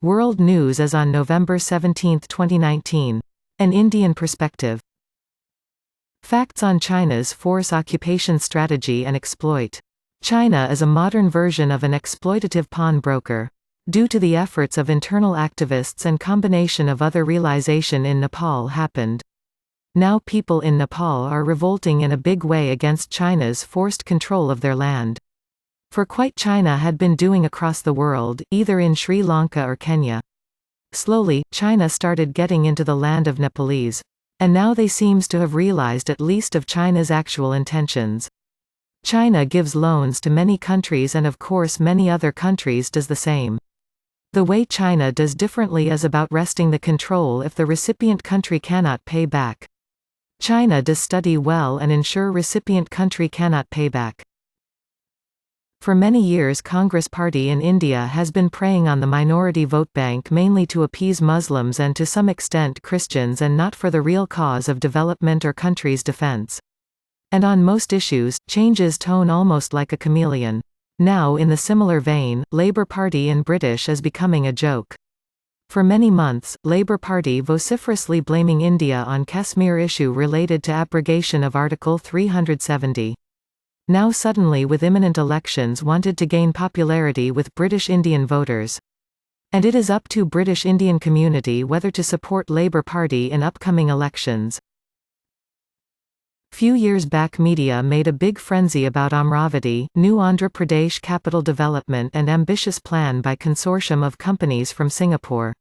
World News as on November 17, 2019. An Indian Perspective. Facts on China's force occupation strategy and exploit. China is a modern version of an exploitative pawnbroker. Due to the efforts of internal activists and combination of other realization in Nepal happened. Now people in Nepal are revolting in a big way against China's forced control of their land. For quite China had been doing across the world, either in Sri Lanka or Kenya. Slowly, China started getting into the land of Nepalese. And now they seems to have realized at least of China's actual intentions. China gives loans to many countries and of course many other countries does the same. The way China does differently is about wresting the control if the recipient country cannot pay back. China does study well and ensure recipient country cannot pay back. For many years Congress Party in India has been preying on the minority vote bank mainly to appease Muslims and to some extent Christians and not for the real cause of development or country's defense. And on most issues, changes tone almost like a chameleon. Now in the similar vein, Labour Party in British is becoming a joke. For many months, Labour Party vociferously blaming India on Kashmir issue related to abrogation of Article 370. Now suddenly with imminent elections wanted to gain popularity with British Indian voters. And it is up to British Indian community whether to support Labour Party in upcoming elections. Few years back media made a big frenzy about Amaravati, new Andhra Pradesh capital development and ambitious plan by consortium of companies from Singapore.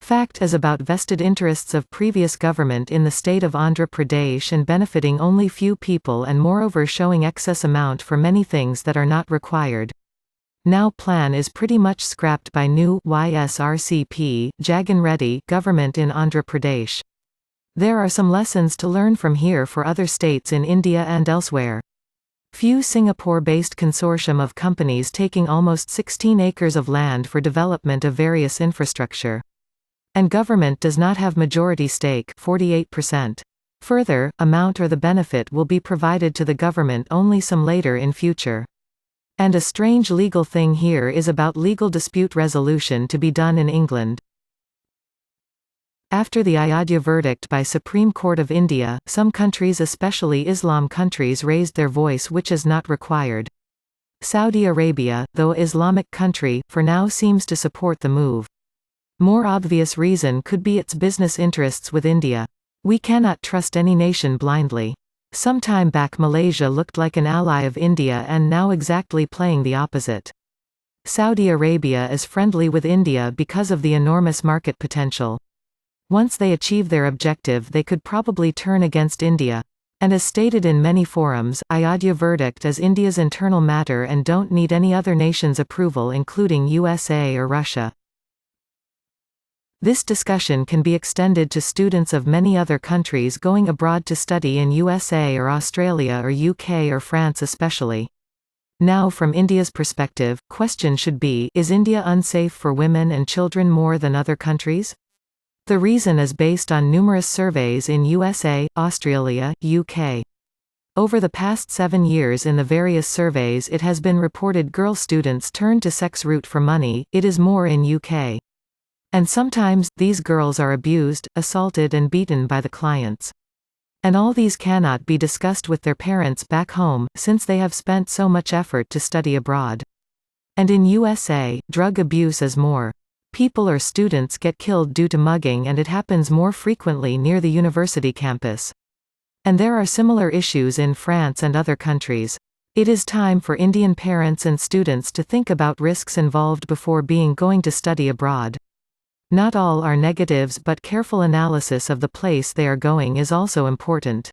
Fact is about vested interests of previous government in the state of Andhra Pradesh and benefiting only few people and moreover showing excess amount for many things that are not required. Now plan is pretty much scrapped by new YSRCP, Jagan Reddy government in Andhra Pradesh. There are some lessons to learn from here for other states in India and elsewhere. Few Singapore-based consortium of companies taking almost 16 acres of land for development of various infrastructure. And government does not have majority stake 48%. Further, amount or the benefit will be provided to the government only some later in future. And a strange legal thing here is about legal dispute resolution to be done in England. After the Ayodhya verdict by Supreme Court of India, some countries especially Islam countries raised their voice which is not required. Saudi Arabia, though Islamic country, for now seems to support the move. More obvious reason could be its business interests with India. We cannot trust any nation blindly. Some time back Malaysia looked like an ally of India and now exactly playing the opposite. Saudi Arabia is friendly with India because of the enormous market potential. Once they achieve their objective they could probably turn against India. And as stated in many forums, Ayodhya verdict is India's internal matter and don't need any other nation's approval including USA or Russia. This discussion can be extended to students of many other countries going abroad to study in USA or Australia or UK or France especially. Now from India's perspective, question should be, is India unsafe for women and children more than other countries? The reason is based on numerous surveys in USA, Australia, UK. Over the past 7 years in the various surveys it has been reported girl students turn to sex route for money, it is more in UK. And sometimes, these girls are abused, assaulted and beaten by the clients. And all these cannot be discussed with their parents back home, since they have spent so much effort to study abroad. And in USA, drug abuse is more. People or students get killed due to mugging and it happens more frequently near the university campus. And there are similar issues in France and other countries. It is time for Indian parents and students to think about risks involved before going to study abroad. Not all are negatives but careful analysis of the place they are going is also important.